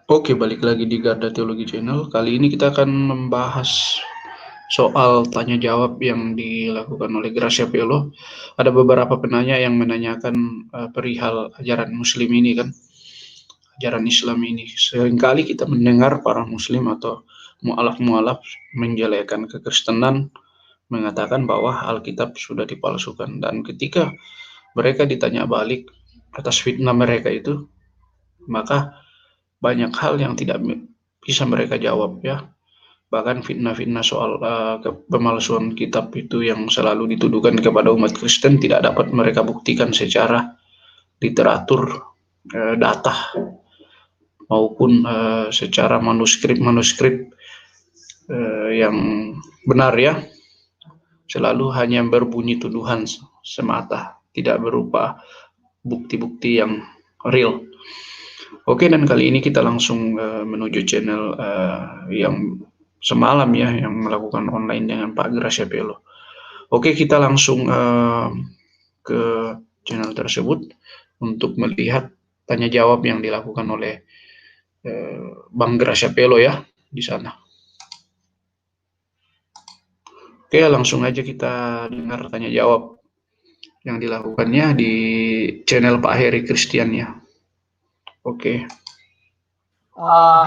Oke, balik lagi di Garda Teologi Channel. Kali ini kita akan membahas soal tanya jawab yang dilakukan oleh Gracia Pelo. Ada beberapa penanya yang menanyakan perihal ajaran Muslim ini kan, ajaran Islam ini. Seringkali kita mendengar para Muslim atau mualaf-mualaf menjelekan kekristenan, mengatakan bahwa Alkitab sudah dipalsukan. Dan ketika mereka ditanya balik atas fitnah mereka itu, maka banyak hal yang tidak bisa mereka jawab ya. Bahkan fitnah-fitnah soal pemalsuan kitab itu yang selalu dituduhkan kepada umat Kristen tidak dapat mereka buktikan secara literatur, data maupun secara manuskrip-manuskrip yang benar ya. Selalu hanya berbunyi tuduhan semata, tidak berupa bukti-bukti yang real. Oke, dan kali ini kita langsung menuju channel yang semalam ya, yang melakukan online dengan Pak Gracia Pelo. Oke, kita langsung ke channel tersebut untuk melihat tanya jawab yang dilakukan oleh Bang Gracia Pelo ya di sana. Oke, langsung aja kita dengar tanya jawab yang dilakukannya di channel Pak Heri Christian ya. Oke.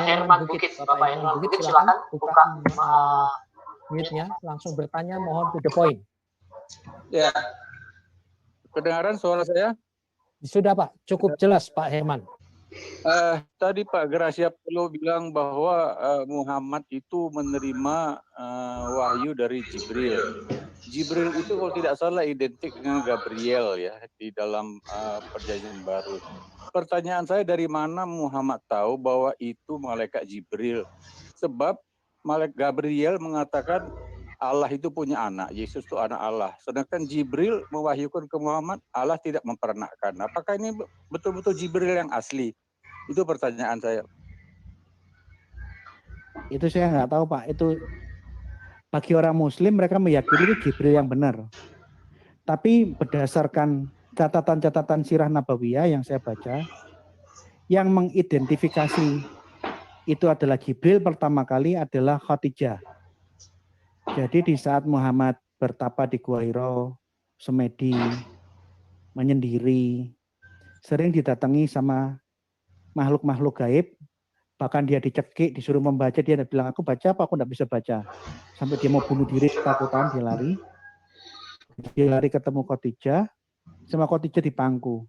Herman Bukit, Bapak Herman Bukit, silakan buka mute-nya, langsung bertanya, mohon to the point. Ya, kedengaran suara saya? Sudah Pak, cukup jelas Pak Herman. Tadi Pak Gracia Pelo bilang bahwa Muhammad itu menerima wahyu dari Jibril. Jibril itu kalau tidak salah identik dengan Gabriel ya di dalam Perjanjian Baru. Pertanyaan saya, dari mana Muhammad tahu bahwa itu malaikat Jibril? Sebab malaikat Gabriel mengatakan Allah itu punya anak, Yesus itu anak Allah. Sedangkan Jibril mewahyukan ke Muhammad, Allah tidak mempernakkan. Apakah ini betul-betul Jibril yang asli? Itu pertanyaan saya. Itu saya nggak tahu Pak. Itu bagi orang Muslim mereka meyakini itu Jibril yang benar. Tapi berdasarkan catatan-catatan sirah Nabawiyah yang saya baca, yang mengidentifikasi itu adalah Jibril pertama kali adalah Khadijah. Jadi di saat Muhammad bertapa di Gua Hiro, semedi, menyendiri, sering didatangi sama makhluk-makhluk gaib, bahkan dia dicekik, disuruh membaca, dia bilang, aku baca apa, aku tidak bisa baca. Sampai dia mau bunuh diri, ketakutan, dia lari. Dia lari ketemu Khadijah, sama Khadijah di pangku.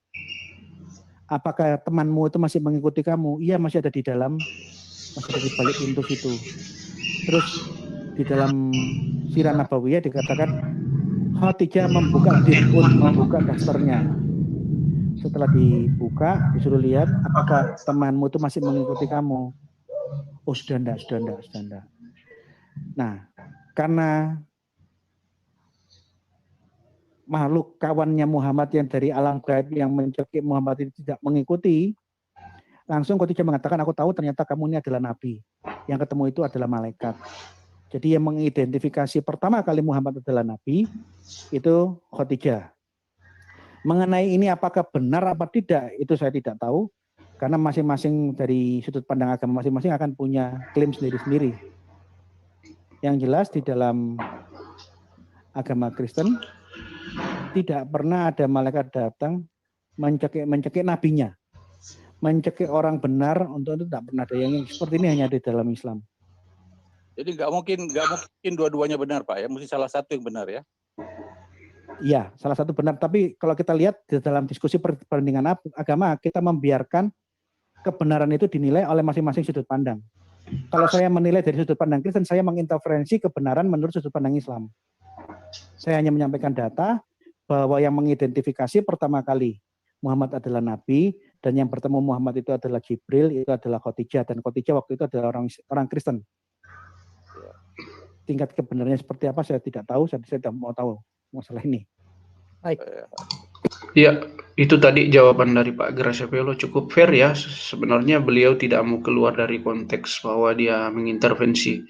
Apakah temanmu itu masih mengikuti kamu? Iya, masih ada di dalam, masih ada di balik pintu situ. Terus di dalam sirah Nabawiyah dikatakan Khadijah membuka dirun, membuka dasternya. Setelah dibuka, disuruh lihat apakah temanmu itu masih mengikuti kamu. Oh, sudah enggak. Nah, karena makhluk kawannya Muhammad yang dari alam gaib yang mencekik Muhammad itu tidak mengikuti, langsung Khadijah mengatakan, aku tahu ternyata kamu ini adalah nabi. Yang ketemu itu adalah malaikat. Jadi yang mengidentifikasi pertama kali Muhammad adalah nabi, itu Khadijah. Mengenai ini apakah benar apa tidak, itu saya tidak tahu. Karena masing-masing dari sudut pandang agama masing-masing akan punya klaim sendiri-sendiri. Yang jelas di dalam agama Kristen, tidak pernah ada malaikat datang mencekik nabinya. Mencekik orang benar, untuk itu tidak pernah ada. Yang seperti ini hanya di dalam Islam. Jadi nggak mungkin dua-duanya benar Pak ya, mesti salah satu yang benar ya? Iya, salah satu benar. Tapi kalau kita lihat di dalam diskusi perbandingan agama, kita membiarkan kebenaran itu dinilai oleh masing-masing sudut pandang. Kalau saya menilai dari sudut pandang Kristen, saya menginterferensi kebenaran menurut sudut pandang Islam. Saya hanya menyampaikan data bahwa yang mengidentifikasi pertama kali Muhammad adalah Nabi, dan yang bertemu Muhammad itu adalah Jibril, itu adalah Khadijah, dan Khadijah waktu itu adalah orang Kristen. Tingkat kebenarannya seperti apa saya tidak tahu, saya tidak mau tahu masalah ini. Baik. Ya, itu tadi jawaban dari Pak Gracia Pelo cukup fair ya. Sebenarnya beliau tidak mau keluar dari konteks bahwa dia mengintervensi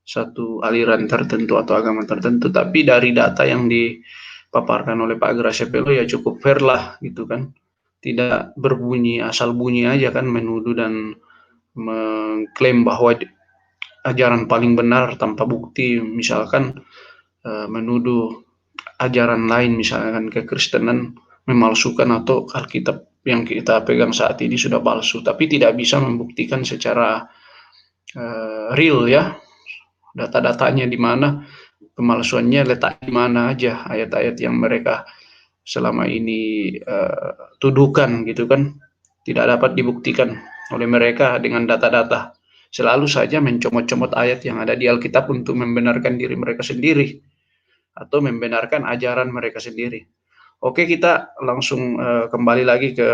satu aliran tertentu atau agama tertentu, tapi dari data yang dipaparkan oleh Pak Gracia Pelo ya cukup fair lah gitu kan. Tidak berbunyi asal bunyi aja kan menuduh dan mengklaim bahwa ajaran paling benar tanpa bukti, misalkan menuduh ajaran lain, misalkan kekristenan memalsukan atau Alkitab yang kita pegang saat ini sudah palsu, tapi tidak bisa membuktikan secara real ya, data-datanya di mana, pemalsuannya letak di mana aja, ayat-ayat yang mereka selama ini tuduhkan gitu kan, tidak dapat dibuktikan oleh mereka dengan data-data. Selalu saja mencomot-comot ayat yang ada di Alkitab untuk membenarkan diri mereka sendiri atau membenarkan ajaran mereka sendiri. Oke, kita langsung kembali lagi ke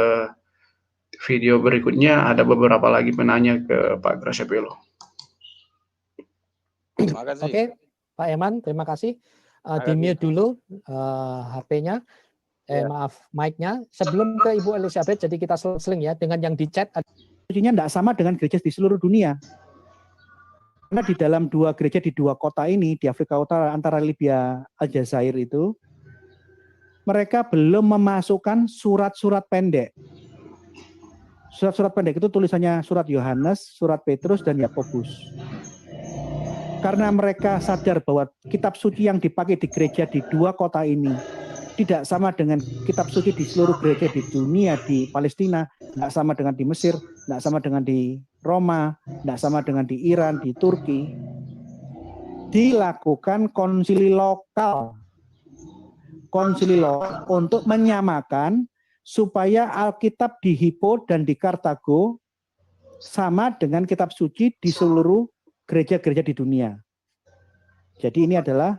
video berikutnya. Ada beberapa lagi penanya ke Pak Graciapelo. Terima kasih. Oke, Pak Eman, terima kasih. Di-mute dulu HP-nya. Maaf, mic-nya. Sebelum ke Ibu Elizabeth, jadi kita seling ya dengan yang di chat. Sucinya tidak sama dengan gereja di seluruh dunia. Karena di dalam dua gereja di dua kota ini, di Afrika Utara antara Libya Aljazair itu, mereka belum memasukkan surat-surat pendek. Surat-surat pendek itu tulisannya surat Yohanes, surat Petrus, dan Yakobus. Karena mereka sadar bahwa kitab suci yang dipakai di gereja di dua kota ini tidak sama dengan kitab suci di seluruh gereja di dunia, di Palestina, tidak sama dengan di Mesir, tidak sama dengan di Roma, tidak sama dengan di Iran, di Turki. Dilakukan konsili lokal. Konsili lokal untuk menyamakan supaya Alkitab di Hippo dan di Kartago sama dengan kitab suci di seluruh gereja-gereja di dunia. Jadi ini adalah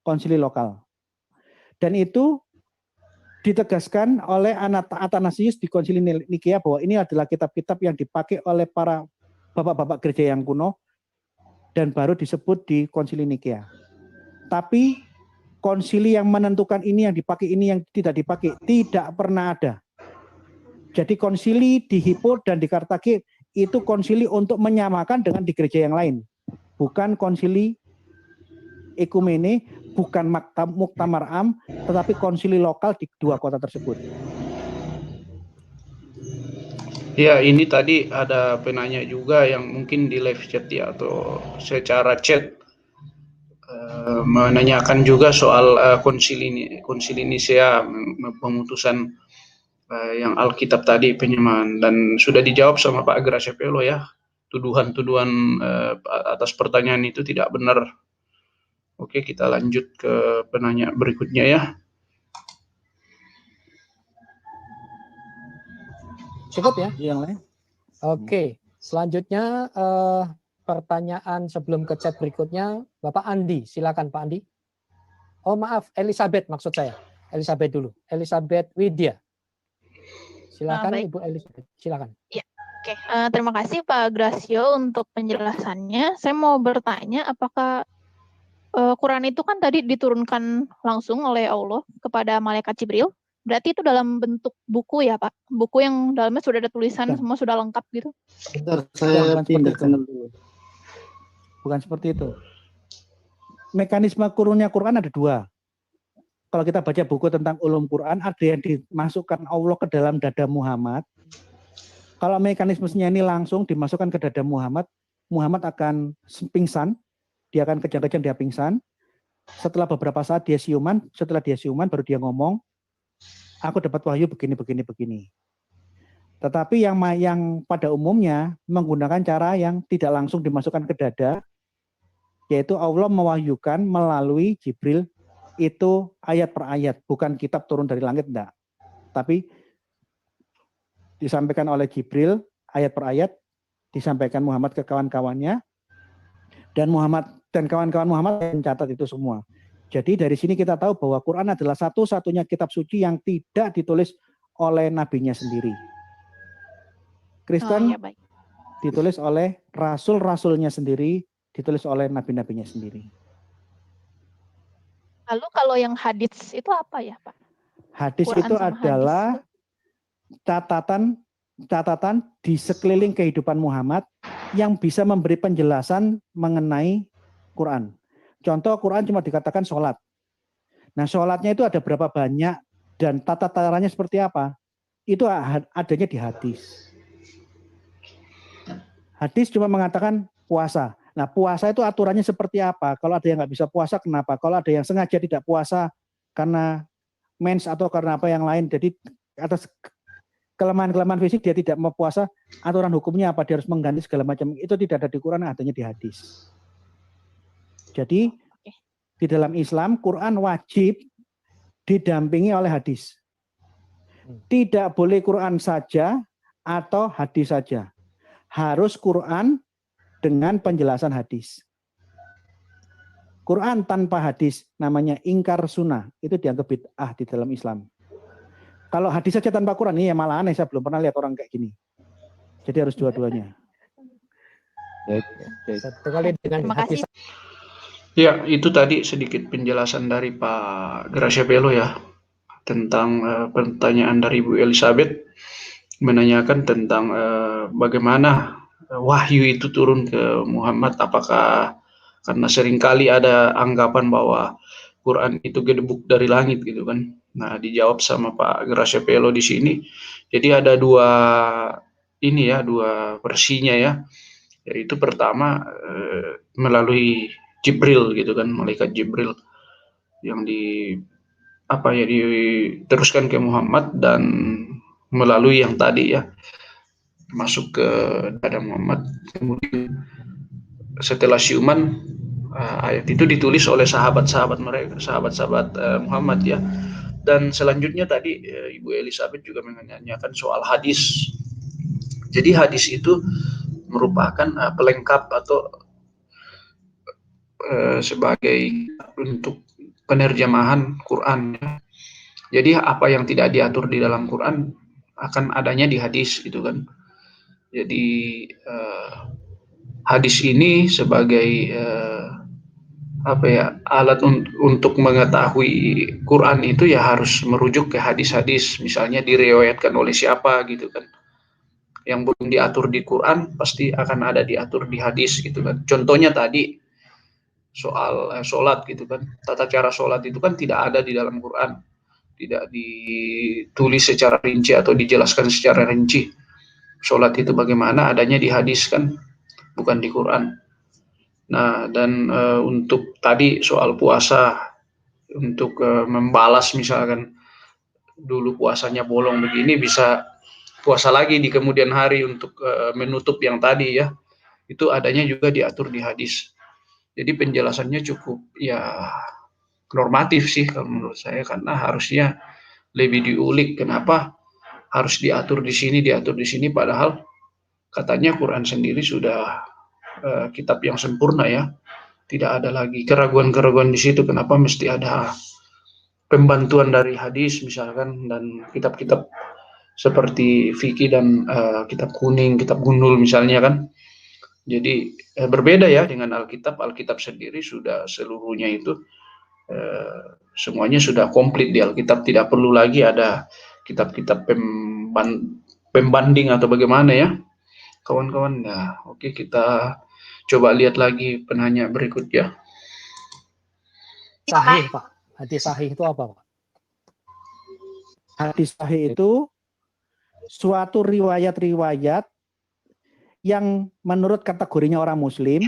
konsili lokal. Dan itu ditegaskan oleh Athanasius di Konsili Nikea bahwa ini adalah kitab-kitab yang dipakai oleh para bapak-bapak gereja yang kuno dan baru disebut di Konsili Nikea. Tapi konsili yang menentukan ini yang dipakai, ini yang tidak dipakai, tidak pernah ada. Jadi konsili di Hippo dan di Kartage itu konsili untuk menyamakan dengan di gereja yang lain. Bukan konsili ekumene, bukan muktamar am, tetapi konsili lokal di dua kota tersebut. Ya, ini tadi ada penanya juga yang mungkin di live chat ya atau secara chat menanyakan juga soal konsili Nisea, pemutusan yang Alkitab tadi, penyamaan, dan sudah dijawab sama Pak Graciapelo ya. Tuduhan-tuduhan atas pertanyaan itu tidak benar. Oke, kita lanjut ke penanya berikutnya ya. Cukup ya? Yang lain? Oke, selanjutnya pertanyaan sebelum ke chat berikutnya, Bapak Andi, silakan Pak Andi. Oh maaf, Elizabeth maksud saya. Elizabeth dulu. Elizabeth Widya. Silakan Ibu Elizabeth, silakan. Ya, oke. Terima kasih Pak Gracio untuk penjelasannya. Saya mau bertanya, apakah Quran itu kan tadi diturunkan langsung oleh Allah kepada malaikat Jibril? Berarti itu dalam bentuk buku ya Pak? Buku yang dalamnya sudah ada tulisan, semua sudah lengkap gitu? Bentar, saya pindahkan dulu. Bukan seperti itu. Mekanisme turunnya Quran ada dua. Kalau kita baca buku tentang ulum Quran, ada yang dimasukkan Allah ke dalam dada Muhammad. Kalau mekanismenya ini langsung dimasukkan ke dada Muhammad, Muhammad akan pingsan, dia akan kejang-kejang, dia pingsan. Setelah beberapa saat dia siuman, setelah dia siuman baru dia ngomong, aku dapat wahyu begini. Tetapi yang pada umumnya menggunakan cara yang tidak langsung dimasukkan ke dada, yaitu Allah mewahyukan melalui Jibril, itu ayat per ayat, bukan kitab turun dari langit, enggak. Tapi disampaikan oleh Jibril ayat per ayat, disampaikan Muhammad ke kawan-kawannya, dan kawan-kawan Muhammad mencatat itu semua. Jadi dari sini kita tahu bahwa Quran adalah satu-satunya kitab suci yang tidak ditulis oleh nabinya sendiri. Kristen ditulis oleh rasul-rasulnya sendiri, ditulis oleh nabi-nabinya sendiri. Lalu kalau yang hadits itu apa ya Pak? Hadis Quran itu adalah catatan di sekeliling kehidupan Muhammad yang bisa memberi penjelasan mengenai Quran. Contoh Quran cuma dikatakan sholat. Nah sholatnya itu ada berapa banyak dan tata caranya seperti apa? Itu adanya di hadis. Hadis cuma mengatakan puasa. Nah, puasa itu aturannya seperti apa? Kalau ada yang nggak bisa puasa, kenapa? Kalau ada yang sengaja tidak puasa karena mens atau karena apa yang lain, jadi atas kelemahan-kelemahan fisik dia tidak mau puasa, aturan hukumnya apa? Dia harus mengganti segala macam. Itu tidak ada di Quran, adanya di hadis. Jadi di dalam Islam, Quran wajib didampingi oleh hadis. Tidak boleh Quran saja atau hadis saja. Harus Quran dengan penjelasan hadis. Quran tanpa hadis namanya ingkar sunnah. Itu dianggap bid'ah di dalam Islam. Kalau hadis saja tanpa Quran, ini ya malah aneh. Saya belum pernah lihat orang kayak gini. Jadi harus dua-duanya. Satu kali dengan Terima hadis. kasih. Ya, itu tadi sedikit penjelasan dari Pak Graciapello ya tentang pertanyaan dari Bu Elizabeth menanyakan tentang bagaimana wahyu itu turun ke Muhammad, apakah karena seringkali ada anggapan bahwa Quran itu gedebuk dari langit gitu kan. Nah, dijawab sama Pak Graciapello di sini. Jadi ada dua versinya ya. Yaitu pertama melalui Jibril gitu kan, malaikat Jibril yang diteruskan ke Muhammad dan melalui yang tadi ya masuk ke dada Muhammad. Kemudian setelah siuman ayat itu ditulis oleh sahabat-sahabat mereka, sahabat-sahabat Muhammad ya. Dan selanjutnya tadi Ibu Elizabeth juga menanyakan soal hadis. Jadi hadis itu merupakan pelengkap atau sebagai untuk penerjemahan Quran. Jadi apa yang tidak diatur di dalam Quran akan adanya di hadis gitu kan. Jadi hadis ini sebagai alat untuk mengetahui Quran itu ya harus merujuk ke hadis-hadis, misalnya diriwayatkan oleh siapa gitu kan. Yang belum diatur di Quran pasti akan ada diatur di hadis gitu kan. Contohnya tadi soal sholat gitu kan, tata cara sholat itu kan tidak ada di dalam Quran, tidak ditulis secara rinci atau dijelaskan secara rinci. Sholat itu bagaimana adanya di hadis kan, bukan di Quran. Nah, dan untuk tadi soal puasa, untuk membalas misalkan dulu puasanya bolong begini, bisa puasa lagi di kemudian hari untuk menutup yang tadi ya, itu adanya juga diatur di hadis. Jadi penjelasannya cukup ya normatif sih kalau menurut saya, karena harusnya lebih diulik kenapa harus diatur di sini, padahal katanya Quran sendiri sudah kitab yang sempurna ya, tidak ada lagi keraguan-keraguan di situ, kenapa mesti ada pembantuan dari hadis misalkan dan kitab-kitab seperti fikih dan kitab kuning, kitab gundul misalnya kan. Jadi berbeda ya dengan Alkitab. Alkitab sendiri sudah seluruhnya itu semuanya sudah komplit di Alkitab, tidak perlu lagi ada kitab-kitab pembanding atau bagaimana ya kawan-kawan. Nah, oke, kita coba lihat lagi penanya berikut ya. Sahih, Pak. Hadis sahih itu apa, Pak? Hadis sahih itu suatu riwayat-riwayat yang menurut kategorinya orang Muslim,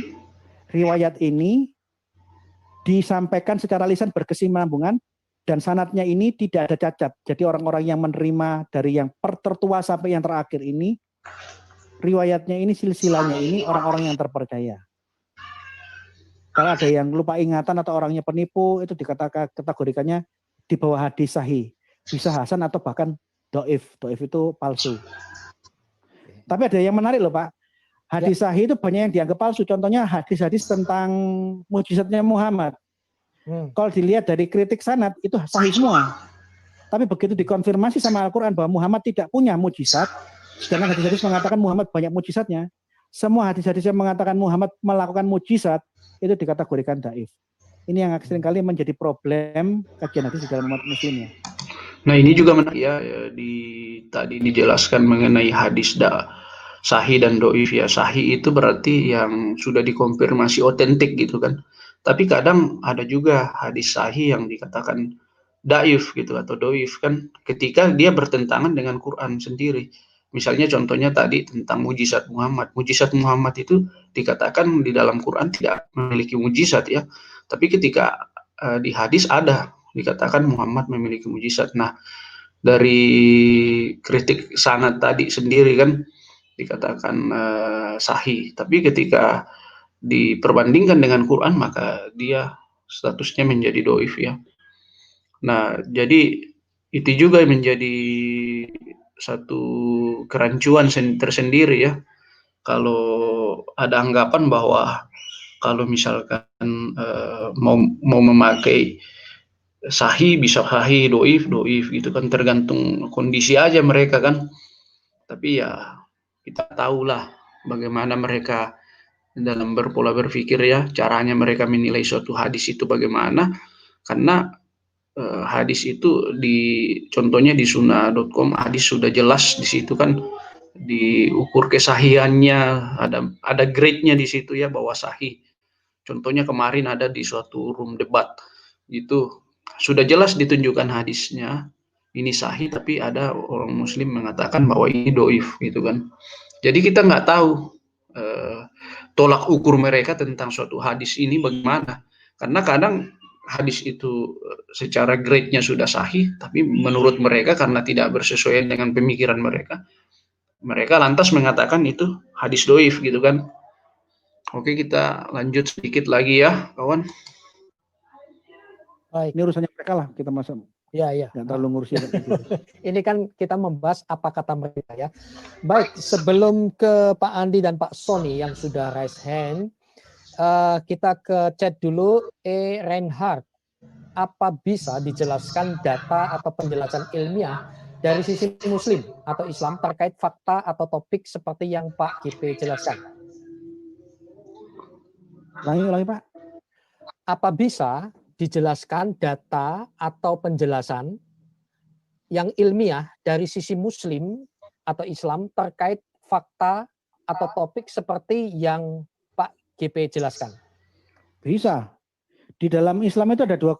riwayat ini disampaikan secara lisan berkesinambungan dan sanadnya ini tidak ada cacat. Jadi orang-orang yang menerima dari yang tertua sampai yang terakhir ini, riwayatnya ini, silsilahnya ini orang-orang yang terpercaya. Kalau ada yang lupa ingatan atau orangnya penipu, itu dikatakan kategorikannya di bawah hadis sahih. Bisa hasan atau bahkan doif. Doif itu palsu. Tapi ada yang menarik loh Pak. Hadis sahih itu banyak yang dianggap palsu. Contohnya hadis-hadis tentang mukjizatnya Muhammad. Kalau dilihat dari kritik sanad itu sahih semua. Tapi begitu dikonfirmasi sama Al-Quran bahwa Muhammad tidak punya mukjizat, sedangkan hadis-hadis mengatakan Muhammad banyak mukjizatnya, semua hadis-hadis yang mengatakan Muhammad melakukan mukjizat itu dikategorikan dhaif. Ini yang seringkali menjadi problem kajian hadis di dalam umat muslim ya. Nah, ini juga menarik ya, tadi dijelaskan mengenai hadis sahih dan doif ya. Sahih itu berarti yang sudah dikonfirmasi otentik gitu kan. Tapi kadang ada juga hadis sahih yang dikatakan daif gitu atau doif kan, ketika dia bertentangan dengan Quran sendiri. Misalnya contohnya tadi tentang mujizat Muhammad. Mujizat Muhammad itu dikatakan di dalam Quran tidak memiliki mujizat ya. Tapi ketika di hadis ada dikatakan Muhammad memiliki mujizat. Nah, dari kritik sanad tadi sendiri kan dikatakan sahih. Tapi ketika diperbandingkan dengan Quran maka dia statusnya menjadi doif ya. Nah, jadi itu juga menjadi satu kerancuan tersendiri ya. Kalau ada anggapan bahwa kalau misalkan mau memakai sahih bisa sahih, doif gitu kan, tergantung kondisi aja mereka kan. Tapi ya kita tahulah bagaimana mereka dalam berpola berpikir ya, caranya mereka menilai suatu hadis itu bagaimana. Karena hadis itu contohnya di sunnah.com hadis sudah jelas di situ kan, diukur kesahihannya, ada grade-nya di situ ya bahwa sahih. Contohnya kemarin ada di suatu room debat itu sudah jelas ditunjukkan hadisnya ini sahih, tapi ada orang muslim mengatakan bahwa ini doif gitu kan. Jadi kita nggak tahu tolak ukur mereka tentang suatu hadis ini bagaimana, karena kadang hadis itu secara grade-nya sudah sahih, tapi menurut mereka karena tidak bersesuaian dengan pemikiran mereka lantas mengatakan itu hadis doif gitu kan. Oke, kita lanjut sedikit lagi ya kawan. Baik. Ini urusannya mereka lah, kita masuk. Ya. Nggak terlalu ngurusin. Ini kan kita membahas apa kata mereka ya. Baik, sebelum ke Pak Andi dan Pak Sony yang sudah raise hand, kita ke chat dulu. Reinhardt, apa bisa dijelaskan data atau penjelasan ilmiah dari sisi Muslim atau Islam terkait fakta atau topik seperti yang Pak GP jelaskan? Ulangi Pak. Apa bisa dijelaskan data atau penjelasan yang ilmiah dari sisi Muslim atau Islam terkait fakta atau topik seperti yang Pak GP jelaskan? Bisa. Di dalam Islam itu ada dua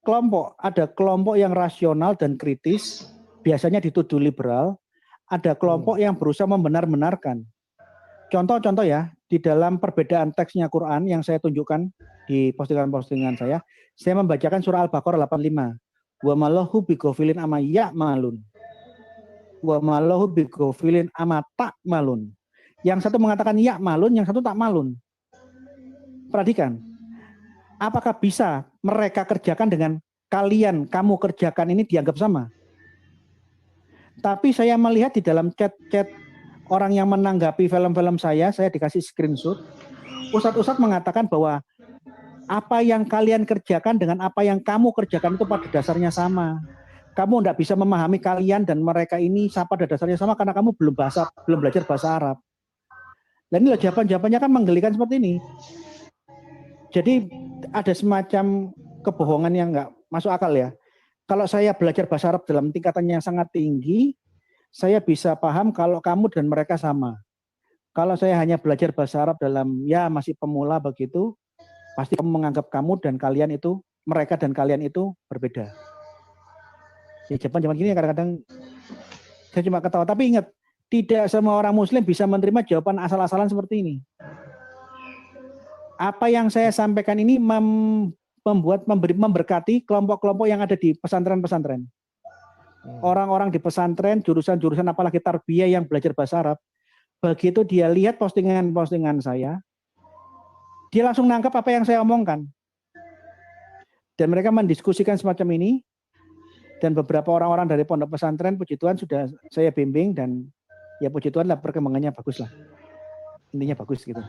kelompok. Ada kelompok yang rasional dan kritis, biasanya dituduh liberal. Ada kelompok yang berusaha membenar-benarkan. Contoh-contoh ya, di dalam perbedaan teksnya Quran yang saya tunjukkan di postingan-postingan saya membacakan surah Al-Baqarah 85. Wa malahu bighafilin amma ya'malun. Wa malahu bighafilin amma ta'malun. Yang satu mengatakan ya'malun, yang satu ta'malun. Perhatikan. Apakah bisa mereka kerjakan dengan kalian, kamu kerjakan ini dianggap sama? Tapi saya melihat di dalam chat-chat orang yang menanggapi film-film saya dikasih screenshot. Ustadz mengatakan bahwa apa yang kalian kerjakan dengan apa yang kamu kerjakan itu pada dasarnya sama. Kamu tidak bisa memahami kalian dan mereka ini pada dasarnya sama karena kamu belum belajar bahasa Arab. Dan ini jawabannya kan menggelikan seperti ini. Jadi ada semacam kebohongan yang nggak masuk akal ya. Kalau saya belajar bahasa Arab dalam tingkatannya yang sangat tinggi, saya bisa paham kalau kamu dan mereka sama. Kalau saya hanya belajar bahasa Arab dalam masih pemula begitu, pasti kamu menganggap kamu dan kalian itu, mereka dan kalian itu berbeda. Ya jawaban gini kadang-kadang saya cuma ketawa. Tapi ingat, tidak semua orang Muslim bisa menerima jawaban asal-asalan seperti ini. Apa yang saya sampaikan ini memberkati kelompok-kelompok yang ada di pesantren-pesantren. Orang-orang di pesantren, jurusan-jurusan apalagi tarbiyah yang belajar bahasa Arab, begitu dia lihat postingan-postingan saya, dia langsung nangkap apa yang saya omongkan. Dan mereka mendiskusikan semacam ini, dan beberapa orang-orang dari pondok pesantren, puji Tuhan sudah saya bimbing, dan ya puji Tuhan lah perkembangannya bagus lah. Intinya bagus gitu.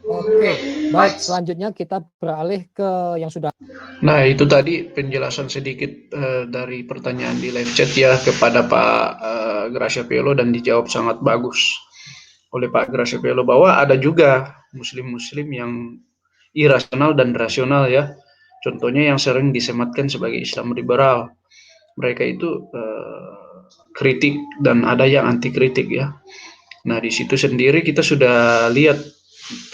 Oke, baik. Selanjutnya kita beralih ke yang sudah. Nah, itu tadi penjelasan sedikit dari pertanyaan di live chat ya kepada Pak Gracia Pielo, dan dijawab sangat bagus oleh Pak Gracia Pielo bahwa ada juga muslim-muslim yang irasional dan rasional ya. Contohnya yang sering disematkan sebagai Islam liberal. Mereka itu kritik dan ada yang anti kritik ya. Nah, di situ sendiri kita sudah lihat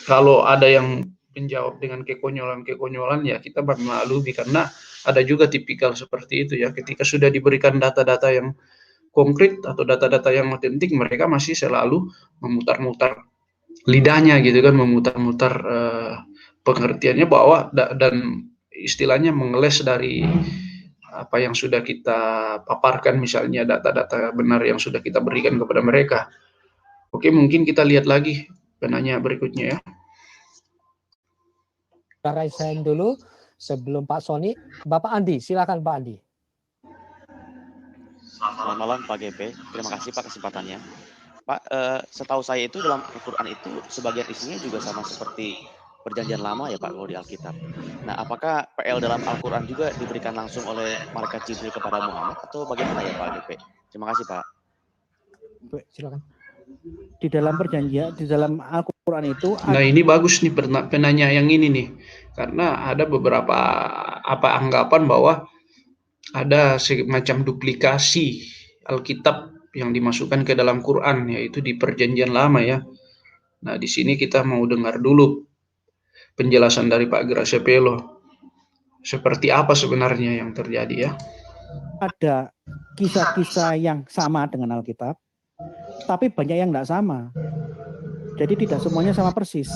kalau ada yang menjawab dengan kekonyolan ya kita maklumi, karena ada juga tipikal seperti itu ya, ketika sudah diberikan data-data yang konkret atau data-data yang otentik, mereka masih selalu memutar-mutar lidahnya gitu kan, memutar-mutar pengertiannya bahwa dan istilahnya mengeles dari apa yang sudah kita paparkan, misalnya data-data benar yang sudah kita berikan kepada mereka. Oke, mungkin kita lihat lagi penanya berikutnya ya. Raise hand dulu sebelum Pak Sony. Bapak Andi, silakan Pak Andi. Selamat malam Pak GP, terima kasih Pak kesempatannya. Pak, setahu saya itu dalam Al-Quran itu sebagian isinya juga sama seperti perjanjian lama ya Pak kalau di Alkitab. Nah, apakah PL dalam Al-Quran juga diberikan langsung oleh malaikat Jibril kepada Muhammad atau bagaimana ya Pak GP? Terima kasih Pak. Silakan. Di dalam perjanjian, di dalam Al-Quran itu Nah, ini bagus nih penanya yang ini nih, karena ada beberapa anggapan bahwa ada semacam duplikasi Alkitab yang dimasukkan ke dalam Quran, yaitu di perjanjian lama ya. Nah, di sini kita mau dengar dulu penjelasan dari Pak Gracia Pelo. Seperti apa sebenarnya yang terjadi ya? ada kisah-kisah yang sama dengan Alkitab, tapi banyak yang tidak sama. Jadi tidak semuanya sama persis.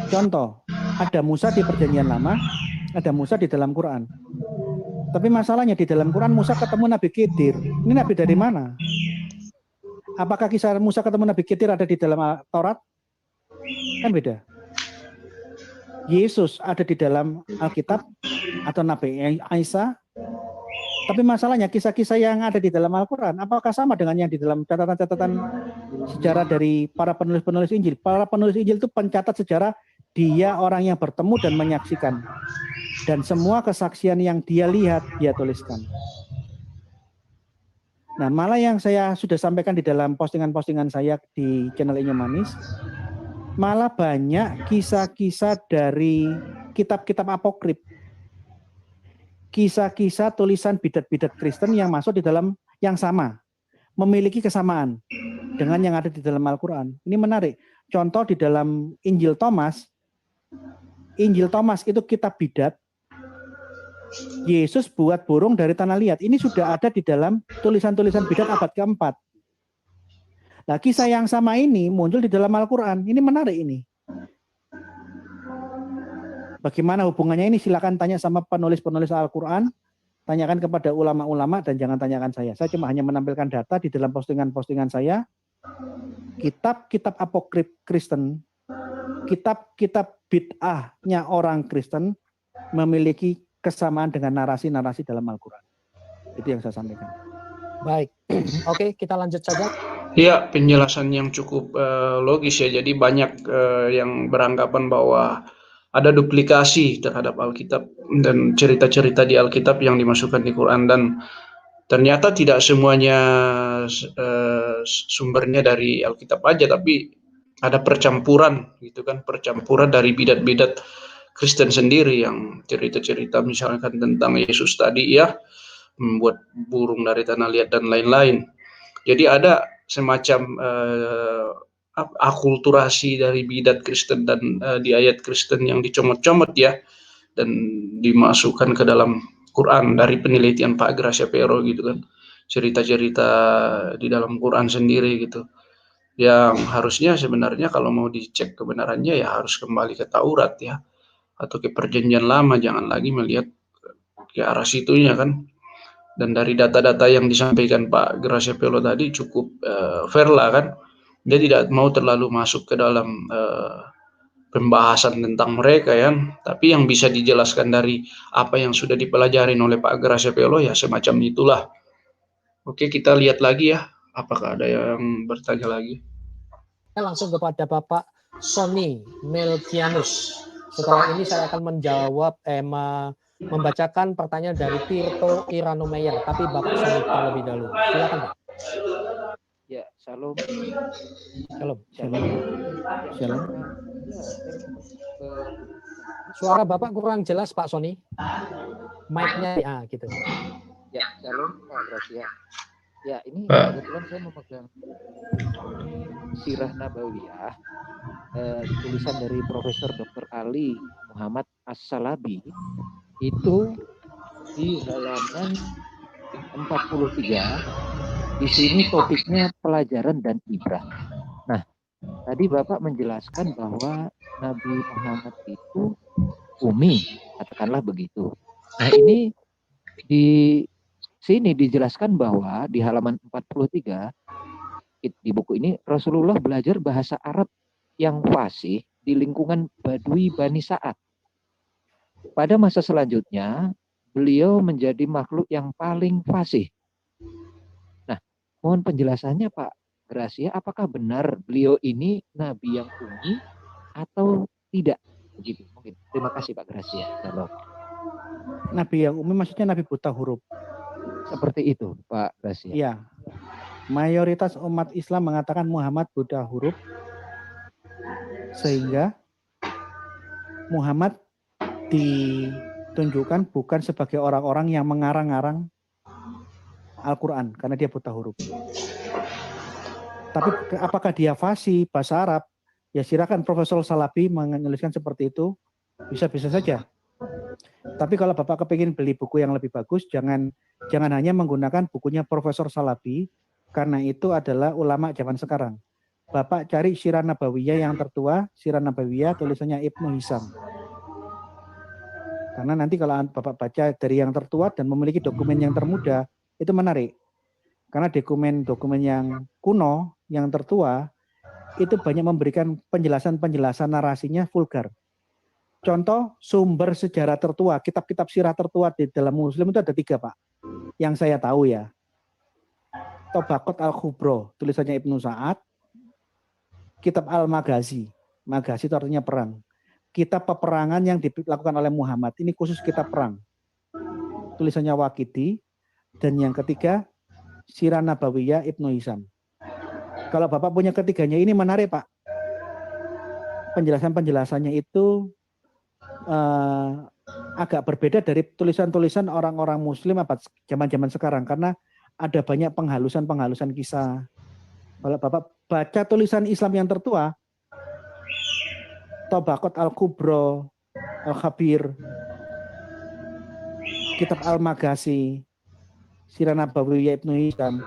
Contoh, ada Musa di perjanjian lama, ada Musa di dalam Quran. Tapi masalahnya di dalam Quran Musa ketemu Nabi Khidir. Ini Nabi dari mana? Apakah kisah Musa ketemu Nabi Khidir ada di dalam Taurat? Kan beda. Yesus ada di dalam Alkitab atau Nabi Isa. Tapi masalahnya kisah-kisah yang ada di dalam Al-Quran, apakah sama dengan yang di dalam catatan-catatan sejarah dari para penulis-penulis Injil? Para penulis Injil itu pencatat sejarah, dia orang yang bertemu dan menyaksikan. Dan semua kesaksian yang dia lihat, dia tuliskan. Nah, malah yang saya sudah sampaikan di dalam postingan-postingan saya di channel Inyo Manis, malah banyak kisah-kisah dari kitab-kitab apokrif. Kisah-kisah tulisan bidat-bidat Kristen yang masuk di dalam yang sama, memiliki kesamaan dengan yang ada di dalam Al-Quran. Ini menarik. Contoh di dalam Injil Thomas itu kitab bidat. Yesus buat burung dari tanah liat. Ini sudah ada di dalam tulisan-tulisan bidat abad keempat. Nah, kisah yang sama ini muncul di dalam Al-Quran. Ini menarik ini. Bagaimana hubungannya ini? Silakan tanya sama penulis-penulis Al-Quran, tanyakan kepada ulama-ulama dan jangan tanyakan saya. Saya cuma hanya menampilkan data di dalam postingan-postingan saya. Kitab-kitab apokrif Kristen, kitab-kitab bid'ahnya orang Kristen memiliki kesamaan dengan narasi-narasi dalam Al-Quran. Itu yang saya sampaikan. Baik, oke, kita lanjut saja. Ya, penjelasan yang cukup logis ya. Jadi banyak yang beranggapan bahwa ada duplikasi terhadap Alkitab dan cerita-cerita di Alkitab yang dimasukkan di Quran, dan ternyata tidak semuanya sumbernya dari Alkitab aja, tapi ada percampuran gitu kan, percampuran dari bidat-bidat Kristen sendiri yang cerita-cerita misalkan tentang Yesus tadi ya, membuat burung dari tanah liat dan lain-lain. Jadi ada semacam akulturasi dari bidat Kristen dan di ayat Kristen yang dicomot-comot ya, dan dimasukkan ke dalam Quran dari penelitian Pak Gracia Pero gitu kan, cerita-cerita di dalam Quran sendiri gitu, yang harusnya sebenarnya kalau mau dicek kebenarannya ya harus kembali ke Taurat ya, atau ke perjanjian lama, jangan lagi melihat ke arah situnya kan. Dan dari data-data yang disampaikan Pak Gracia Pelo tadi cukup fair lah kan. Dia tidak mau terlalu masuk ke dalam pembahasan tentang mereka ya. Tapi yang bisa dijelaskan dari apa yang sudah dipelajari oleh Pak Gracia Pelo ya semacam itulah. Oke, kita lihat lagi ya. Apakah ada yang bertanya lagi? Langsung kepada Bapak Sony Melkianus. Setelah ini saya akan menjawab membacakan pertanyaan dari Tirto Iranomeyer, tapi Bapak Sony terlebih dahulu. Silakan Pak. Ya, shalom. Shalom. Shalom. Shalom. Suara Bapak kurang jelas Pak Sony. Mic-nya ya gitu. Ya, shalom Pak Gracia. Ya, ini Pak. kebetulan saya memegang Sirah Nabawiyah, tulisan dari Profesor Dr. Ali Muhammad As-Salabi, itu di halaman 43 Di sini topiknya pelajaran dan ibrah. Nah, tadi Bapak menjelaskan bahwa Nabi Muhammad itu umi, katakanlah begitu. Nah, ini di sini dijelaskan bahwa di halaman 43 di buku ini Rasulullah belajar bahasa Arab yang fasih di lingkungan Badui Bani Sa'ad. Pada masa selanjutnya, beliau menjadi makhluk yang paling fasih. Nah, mohon penjelasannya Pak Gracia, apakah benar beliau ini nabi yang umi atau tidak? Begitu mungkin. Terima kasih Pak Gracia. Salam. Nabi yang umi maksudnya nabi buta huruf. Seperti itu Pak Gracia. Iya. Mayoritas umat Islam mengatakan Muhammad buta huruf, sehingga Muhammad ditunjukkan bukan sebagai orang-orang yang mengarang-arang Al-Quran karena dia buta huruf. Tapi apakah dia fasih bahasa Arab? Ya silakan Profesor Salabi menuliskan seperti itu, bisa-bisa saja. Tapi kalau Bapak kepingin beli buku yang lebih bagus, jangan hanya menggunakan bukunya Profesor Salabi, karena itu adalah ulama zaman sekarang. Bapak cari Sirah Nabawiyah yang tertua, Sirah Nabawiyah tulisannya Ibnu Hisam. Karena nanti kalau Bapak baca dari yang tertua dan memiliki dokumen yang termuda, itu menarik. Karena dokumen yang kuno, yang tertua, itu banyak memberikan penjelasan-penjelasan narasinya vulgar. Contoh sumber sejarah tertua, kitab-kitab sirah tertua di dalam Muslim itu ada 3 Pak. Yang saya tahu ya. Tobaqat Al-Kubro, tulisannya Ibnu Sa'ad. Kitab Al-Maghazi, Maghazi itu artinya perang. Kitab peperangan yang dilakukan oleh Muhammad, ini khusus kitab perang. Tulisannya Waqidi. Dan yang ketiga, Sirah Nabawiyah Ibnu Hisam. Kalau Bapak punya ketiganya ini menarik Pak. Penjelasan-penjelasannya itu agak berbeda dari tulisan-tulisan orang-orang Muslim zaman-zaman sekarang. Karena ada banyak penghalusan-penghalusan kisah. Kalau Bapak baca tulisan Islam yang tertua, Tobaqat Al-Kubro, Al-Khabir, Kitab Al-Maghazi, Sirah Nabawiyah Ibnu Hisam,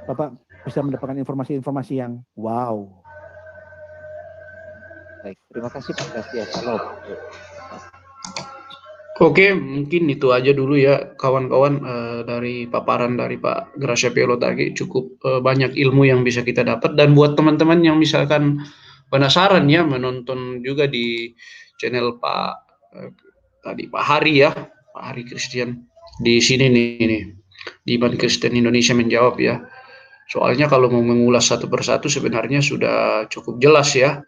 Bapak bisa mendapatkan informasi-informasi yang wow. Baik, terima kasih Pak Gracia. Salam. Oke, mungkin itu aja dulu ya kawan-kawan, dari paparan dari Pak Gracia Pielo tadi cukup banyak ilmu yang bisa kita dapat. Dan buat teman-teman yang misalkan penasaran ya menonton juga di channel tadi Pak Hari ya, Pak Hari Christian di sini nih di Iman Kristen Indonesia menjawab ya. Soalnya kalau mau mengulas satu persatu sebenarnya sudah cukup jelas ya.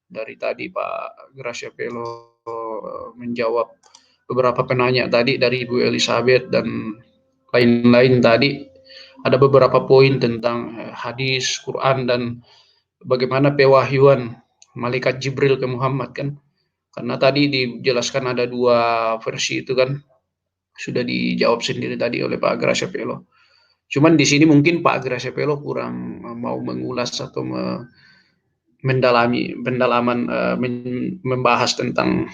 Dari tadi Pak Gracia Pielo menjawab beberapa penanya tadi dari Ibu Elizabeth dan lain-lain tadi. Ada beberapa poin tentang hadis, Quran, dan bagaimana pewahyuan malaikat Jibril ke Muhammad kan. Karena tadi dijelaskan ada 2 versi itu kan. Sudah dijawab sendiri tadi oleh Pak Gracia Pielo. Cuman di sini mungkin Pak Gracia Pielo kurang mau mengulas atau membahas tentang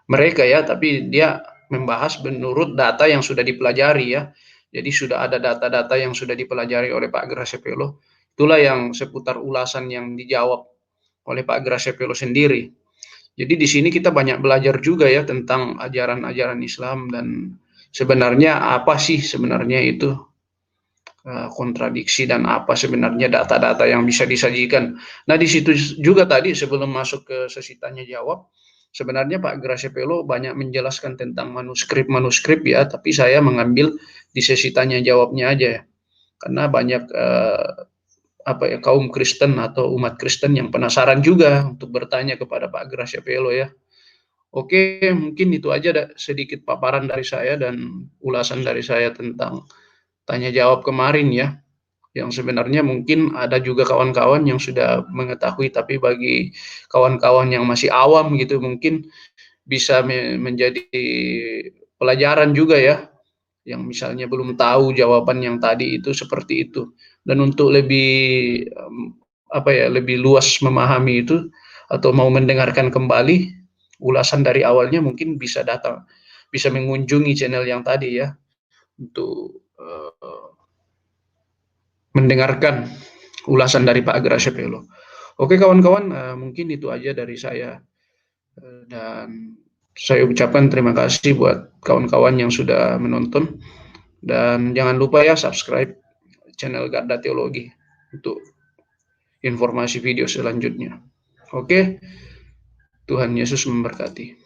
mereka ya, tapi dia membahas menurut data yang sudah dipelajari ya. Jadi sudah ada data-data yang sudah dipelajari oleh Pak Gracia Pielo. Itulah yang seputar ulasan yang dijawab oleh Pak Gracia Pielo sendiri. Jadi di sini kita banyak belajar juga ya tentang ajaran-ajaran Islam dan sebenarnya apa sih sebenarnya itu kontradiksi dan apa sebenarnya data-data yang bisa disajikan. Nah di situ juga tadi sebelum masuk ke sesi tanya jawab, sebenarnya Pak Gracia Pielo banyak menjelaskan tentang manuskrip ya, tapi saya mengambil di sesi tanya jawabnya aja ya, karena banyak kaum Kristen atau umat Kristen yang penasaran juga untuk bertanya kepada Pak Gracia Pielo ya. Oke, mungkin itu aja sedikit paparan dari saya dan ulasan dari saya tentang tanya jawab kemarin ya. Yang sebenarnya mungkin ada juga kawan-kawan yang sudah mengetahui, tapi bagi kawan-kawan yang masih awam gitu mungkin bisa menjadi pelajaran juga ya, yang misalnya belum tahu jawaban yang tadi itu seperti itu. Dan untuk lebih lebih luas memahami itu atau mau mendengarkan kembali ulasan dari awalnya, mungkin bisa mengunjungi channel yang tadi ya, untuk mendengarkan ulasan dari Pak Gracia Pelo. Oke kawan-kawan, mungkin itu aja dari saya. Dan saya ucapkan terima kasih buat kawan-kawan yang sudah menonton. Dan jangan lupa ya subscribe channel Garda Teologi untuk informasi video selanjutnya. Oke, Tuhan Yesus memberkati.